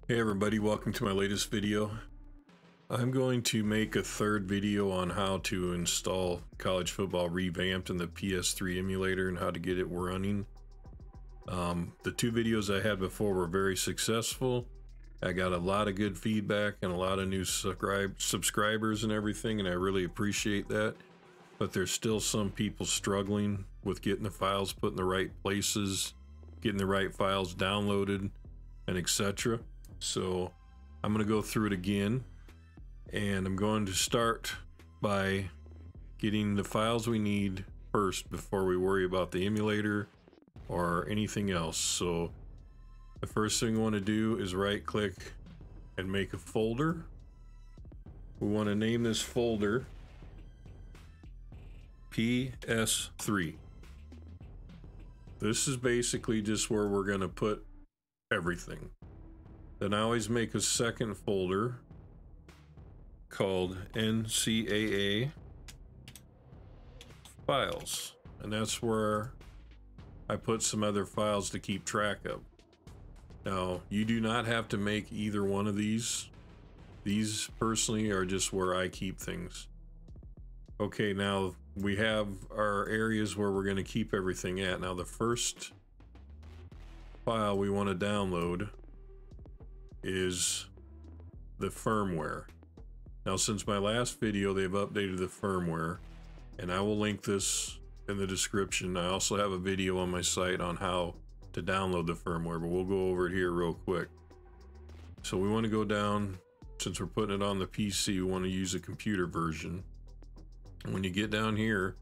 Hey everybody, welcome to my latest video. I'm going to make a third video on how to install College Football Revamped in the PS3 emulator and how to get it running. The two videos I had before were very successful. I got a lot of good feedback and a lot of new subscribers and everything, and I really appreciate that. But there's still some people struggling with getting the files put in the right places, getting the right files downloaded, and etc. So I'm going to go through it again, and I'm going to start by getting the files we need first before we worry about the emulator or anything else. So the first thing we want to do is right click and make a folder. We want to name this folder PS3. This is basically just where we're going to put everything. Then I always make a second folder called NCAA files, and that's where I put some other files to keep track of. Now, you do not have to make either one of these. These personally are just where I keep things. Okay, now we have our areas where we're going to keep everything at. Now, the first file we want to download is the firmware. Now, since my last video, they've updated the firmware, and I will link this in the description. I also have a video on my site on how to download the firmware, but we'll go over it here real quick. So we want to go down, since we're putting it on the PC, we want to use a computer version. When you get down here,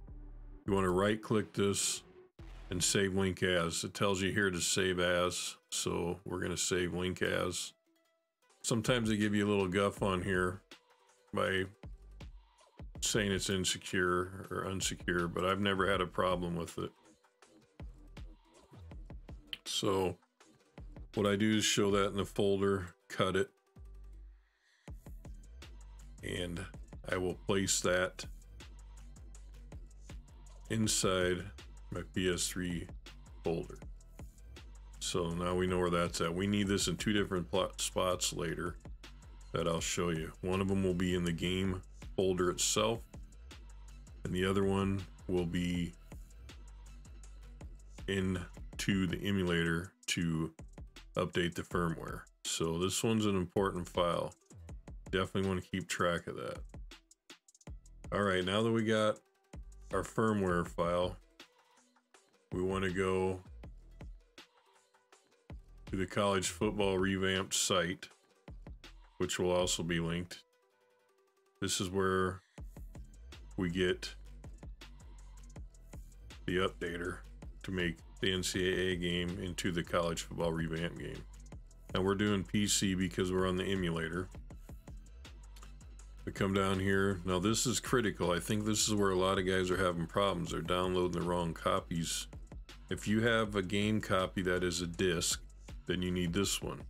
you want to right click this and save link as. It tells you here to save as, so we're going to save link as. Sometimes they give you a little guff on here by saying it's insecure or unsecure, but I've never had a problem with it. So what I do is show that in the folder, cut it, and I will place that inside my PS3 folder. So now we know where that's at. We need this in two different spots later that I'll show you. One of them will be in the game folder itself, and the other one will be into the emulator to update the firmware. So this one's an important file. Definitely want to keep track of that. All right, now that we got our firmware file, we want to go to the College Football Revamped site, which will also be linked. This is where we get the updater to make the NCAA game into the College Football Revamped game. Now we're doing PC because we're on the emulator. We come down here. Now this is critical. I think this is where a lot of guys are having problems. They're downloading the wrong copies. If you have a game copy that is a disc, then you need this one.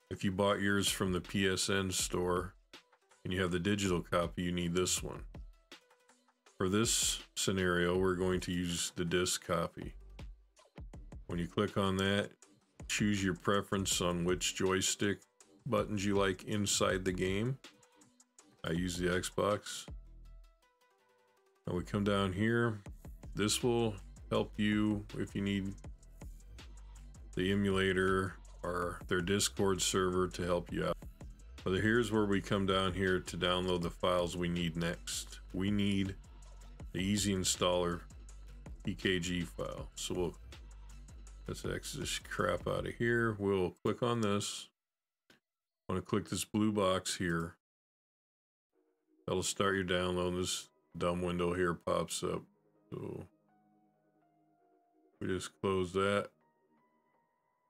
If you bought yours from the PSN store and you have the digital copy, you need this one. For this scenario, we're going to use the disc copy. When you click on that, choose your preference on which joystick buttons you like inside the game. I use the Xbox. Now we come down here. This will help you if you need the emulator or their Discord server to help you out. But here's where we come down here to download the files we need next. We need the easy installer PKG file. So let's exit this crap out of here. We'll click on this. I want to click this blue box here. That'll start your download. This dumb window here pops up. So we just close that.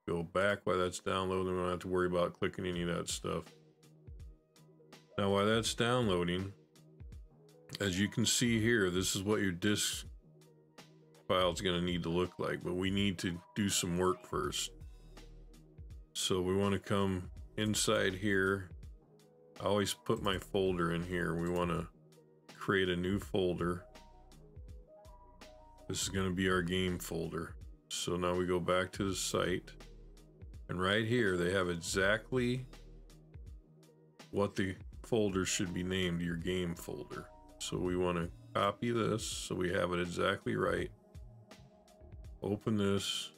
Go back while that's downloading. We don't have to worry about clicking any of that stuff. Now while that's downloading, as you can see here, this is what your disk file is going to need to look like, but we need to do some work first. So we want to come inside here. I always put my folder in here. We want to create a new folder. This is going to be our game folder. So now we go back to the site And right here, they have exactly what the folder should be named, your game folder. So we want to copy this so we have it exactly right. Open this,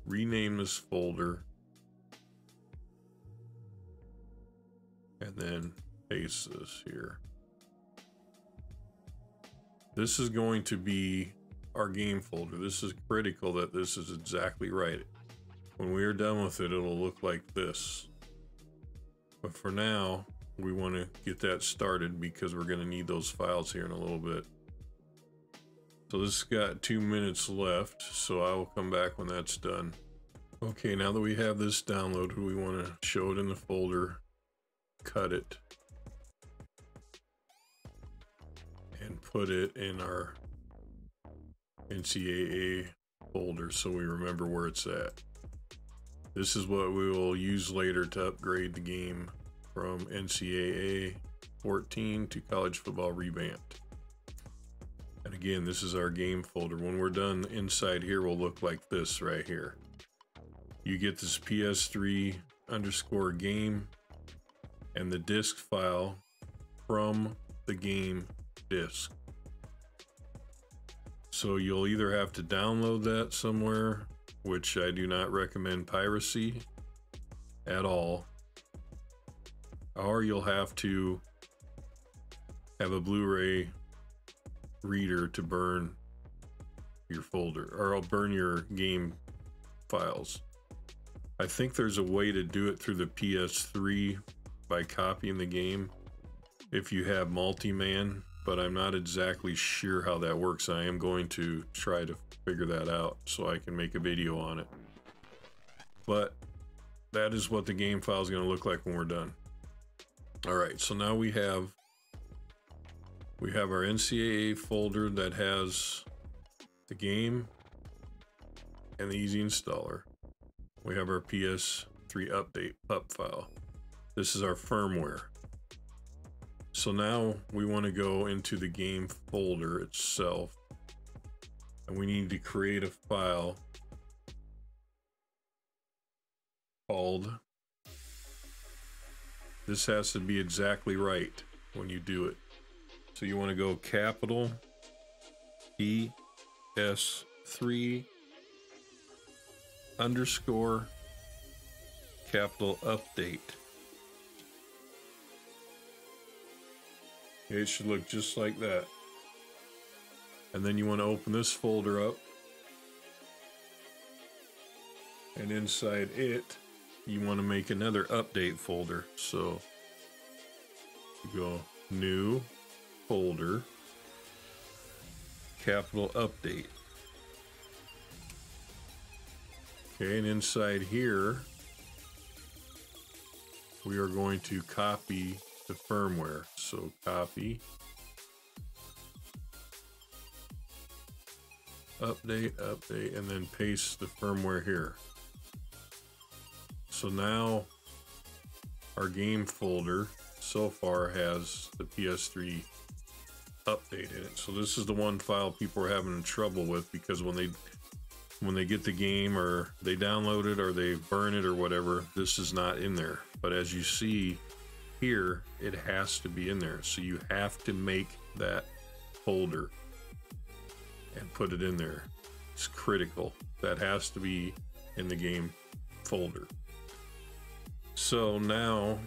rename this folder, and then paste this here. This is going to be our game folder. This is critical that this is exactly right. When we are done with it, it'll look like this. But for now, we want to get that started because we're going to need those files here in a little bit. So this has got 2 minutes left, so I will come back when that's done. Okay, now that we have this downloaded, we want to show it in the folder, cut it, and put it in our NCAA folder so we remember where it's at. This is what we will use later to upgrade the game from NCAA 14 to College Football Revamped. And again, this is our game folder. When we're done, inside here will look like this right here. You get this PS3_game and the disk file from the game disk. So you'll either have to download that somewhere, which I do not recommend piracy at all, or you'll have to have a Blu-ray reader to burn your folder, or I'll burn your game files. I think there's a way to do it through the PS3 by copying the game if you have multi-man, but I'm not exactly sure how that works. I am going to try to figure that out so I can make a video on it. But that is what the game file is going to look like when we're done. All right, so now we have our NCAA folder that has the game and the easy installer. We have our PS3 update pup file. This is our firmware. So now we want to go into the game folder itself, and we need to create a file called, this has to be exactly right when you do it. So you want to go capital PS3 underscore capital update. It should look just like that. And then you want to open this folder up, and inside it you want to make another update folder. So you go new folder, capital update. Okay, and inside here we are going to copy the firmware. So copy, update, and then paste the firmware here. So now our game folder so far has the PS3 update in it. So this is the one file people are having trouble with, because when they get the game, or they download it, or they burn it, or whatever, this is not in there. But as you see here, it has to be in there. So you have to make that folder and put it in there. It's critical. That has to be in the game folder. So now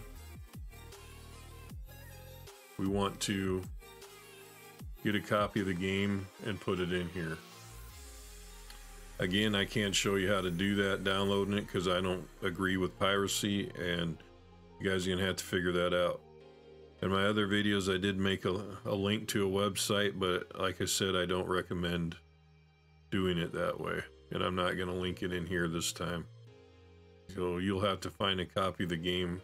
we want to get a copy of the game and put it in here. Again, I can't show you how to do that downloading it because I don't agree with piracy, and you guys are gonna have to figure that out. In my other videos, I did make a link to a website, but like I said, I don't recommend doing it that way, and I'm not gonna link it in here this time. So you'll have to find a copy of the game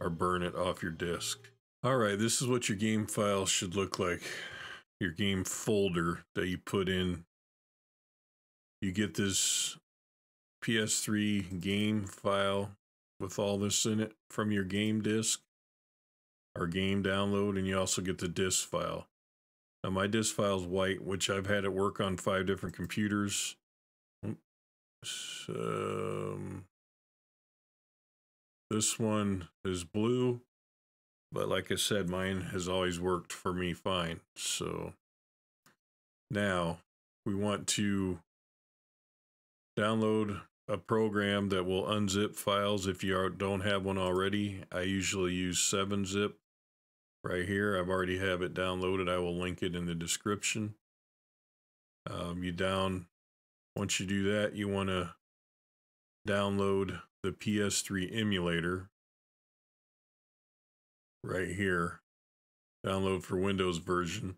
or burn it off your disk. All right, this is what your game file should look like. Your game folder that you put in. You get this PS3 game file with all this in it from your game disk or game download, and you also get the disk file. Now my disk file is white, which I've had it work on 5 different computers. This one is blue, but like I said, mine has always worked for me fine. So now we want to download a program that will unzip files if you don't have one already. I usually use 7-zip right here. I've already have it downloaded. I will link it in the description. Once you do that, you want to download the PS3 emulator right here. Download for Windows version.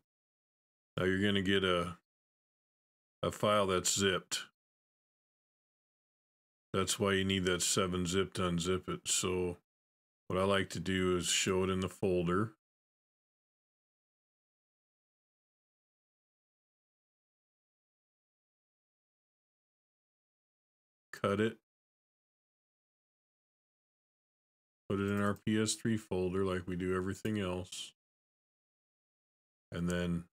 Now you're going to get a file that's zipped. That's why you need that 7-zip to unzip it. So what I like to do is show it in the folder. Cut it. Put it in our PS3 folder like we do everything else. And then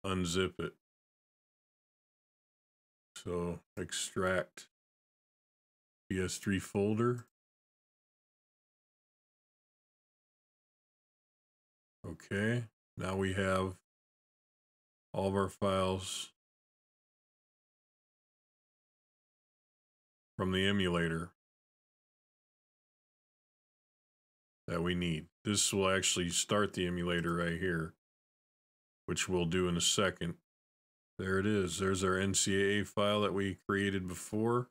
unzip it. So extract PS3 folder. Okay, now we have all of our files from the emulator that we need. This will actually start the emulator right here, which we'll do in a second. There it is. There's our NCAA file that we created before.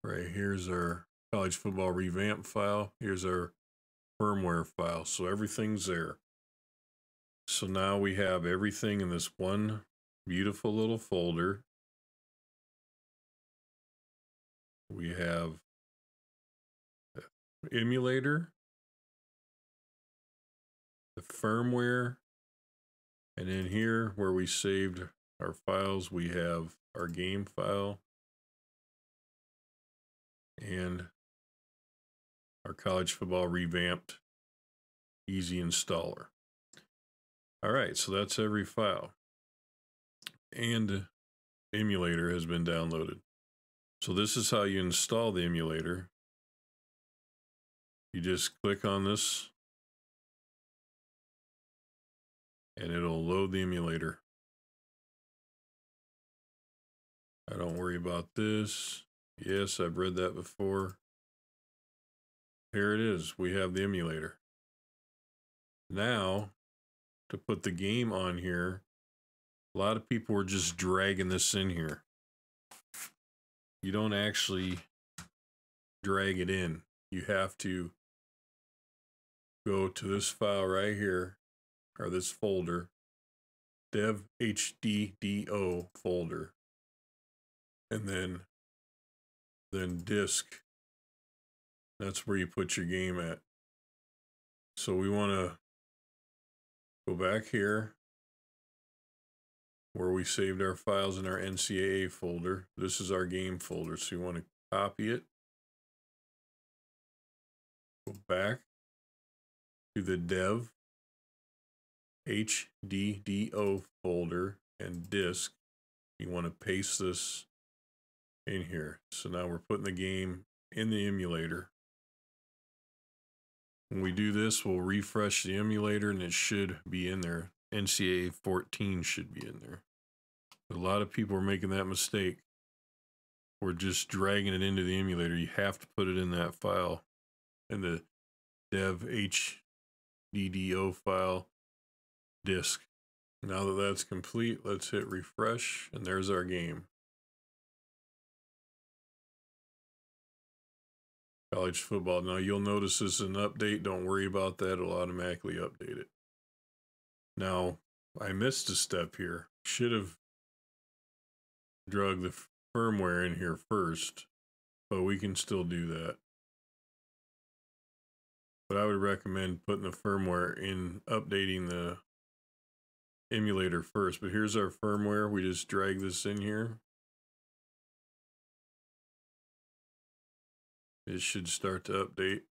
Right here's our college football revamp file. Here's our firmware file. So everything's there. So now we have everything in this one beautiful little folder. We have the emulator, the firmware, and in here where we saved our files, we have our game file and our college football revamped easy installer. All right, so that's every file. And emulator has been downloaded. So this is how you install the emulator. You just click on this and it'll load the emulator. I don't worry about this. Yes, I've read that before. Here it is. We have the emulator. Now, to put the game on here, a lot of people are just dragging this in here. You don't actually drag it in. You have to go to this file right here, or this folder, dev HDDO folder, and then disk. That's where you put your game at. So we want to go back here where we saved our files in our NCAA folder. This is our game folder, so you want to copy it. Go back to the dev HDDO folder and disk. You want to paste this in here. So now we're putting the game in the emulator. When we do this, we'll refresh the emulator and it should be in there. NCAA 14 should be in there. A lot of people are making that mistake. We're just dragging it into the emulator. You have to put it in that file, in the dev HDDO file disk. Now that that's complete, let's hit refresh, and there's our game. College football. Now you'll notice this is an update. Don't worry about that. It'll automatically update it. Now, I missed a step here. Should have drug the firmware in here first, but we can still do that. But I would recommend putting the firmware in, updating the emulator first. But here's our firmware. We just drag this in here. It should start to update.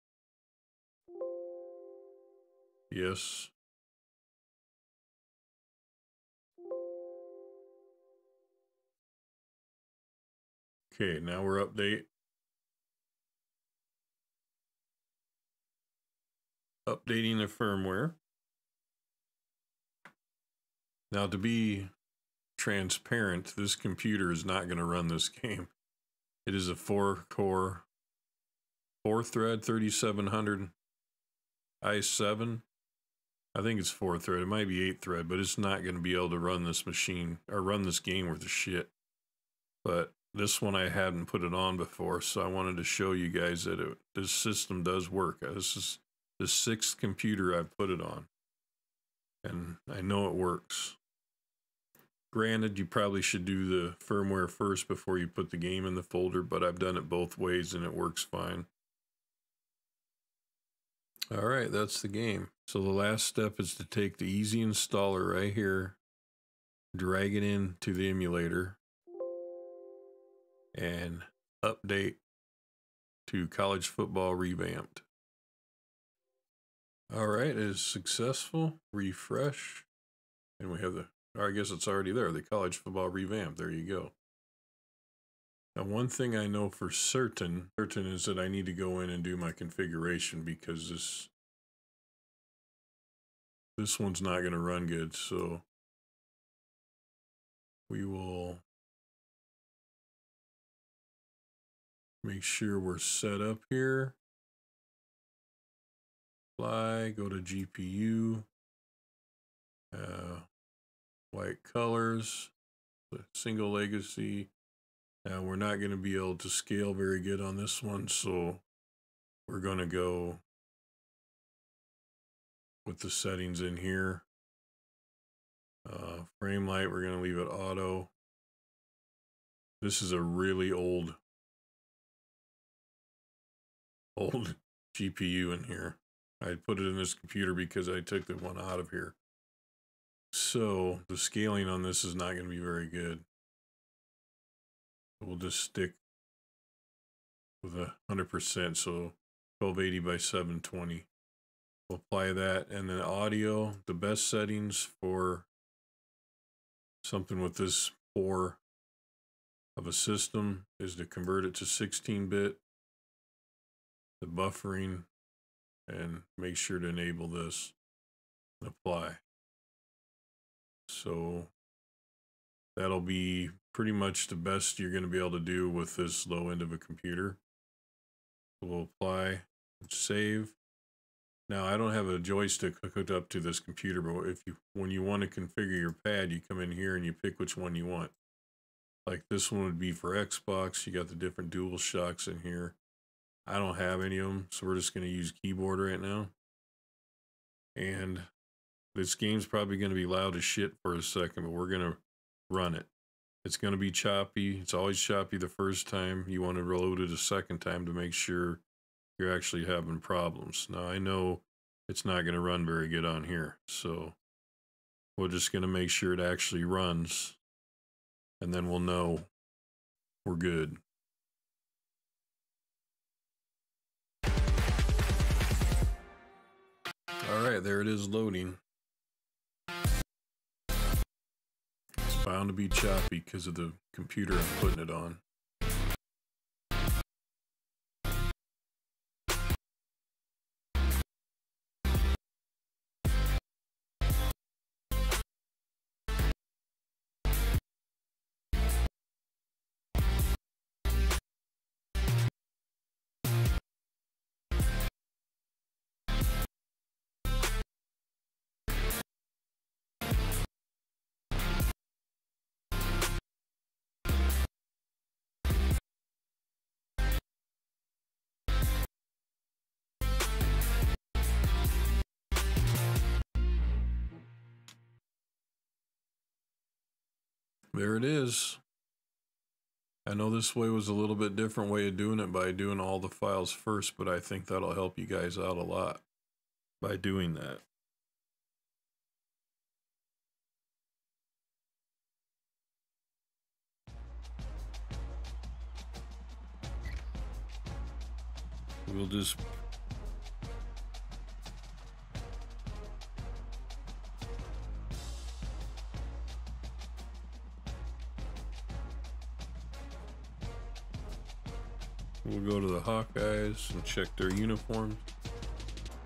Yes. Okay, now we're updating the firmware. Now, to be transparent, this computer is not going to run this game. It is a 4-core, 4-thread 3700 i7. I think it's 4-thread. It might be 8-thread, but it's not going to be able to run this machine or run this game worth of shit. But this one I hadn't put it on before, so I wanted to show you guys that this system does work. This is the 6th computer I've put it on, and I know it works. Granted, you probably should do the firmware first before you put the game in the folder, but I've done it both ways and it works fine. All right, that's the game. So the last step is to take the easy installer right here, drag it into the emulator, and update to College Football Revamped. All right, it is successful. Refresh, and we have the, or I guess it's already there, the College Football Revamped. There you go. Now, one thing I know for certain is that I need to go in and do my configuration, because this one's not going to run good. So we will make sure we're set up here. Apply, go to GPU, white colors, single legacy. Now we're not going to be able to scale very good on this one, so we're going to go with the settings in here. Frame light, we're going to leave it auto. This is a really old GPU in here. I put it in this computer because I took the one out of here. So the scaling on this is not going to be very good. We'll just stick with 100%, so 1280 by 720. We'll apply that, and then audio, the best settings for something with this poor of a system is to convert it to 16-bit, the buffering, and make sure to enable this and apply. So that'll be pretty much the best you're going to be able to do with this low end of a computer. So we'll apply and save. Now, I don't have a joystick hooked up to this computer, but when you want to configure your pad, you come in here and you pick which one you want. Like this one would be for Xbox. You got the different dual shocks in here. I don't have any of them, so we're just going to use keyboard right now. And this game's probably going to be loud as shit for a second, but we're going to run it. It's going to be choppy. It's always choppy the first time. You want to reload it a second time to make sure you're actually having problems. Now, I know it's not going to run very good on here, so we're just going to make sure it actually runs, and then we'll know we're good. All right, there it is loading. It's bound to be choppy because of the computer I'm putting it on. There it is. I know this way was a little bit different way of doing it by doing all the files first, but I think that'll help you guys out a lot by doing that. We'll just We'll go to the Hawkeyes and check their uniforms.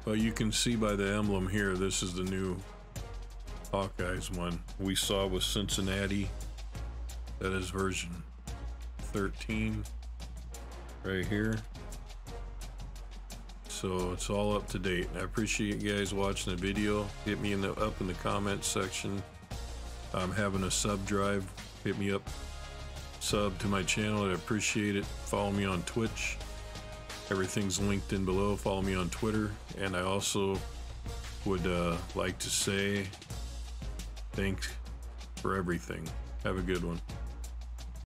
But you can see by the emblem here, this is the new Hawkeyes one. We saw with Cincinnati, that is version 13 right here. So it's all up to date. I appreciate you guys watching the video. Hit me up in the comments section. I'm having a sub drive. Hit me up, sub to my channel. I appreciate it. Follow me on Twitch. Everything's linked in below. Follow me on Twitter. And I also would like to say thanks for everything. Have a good one.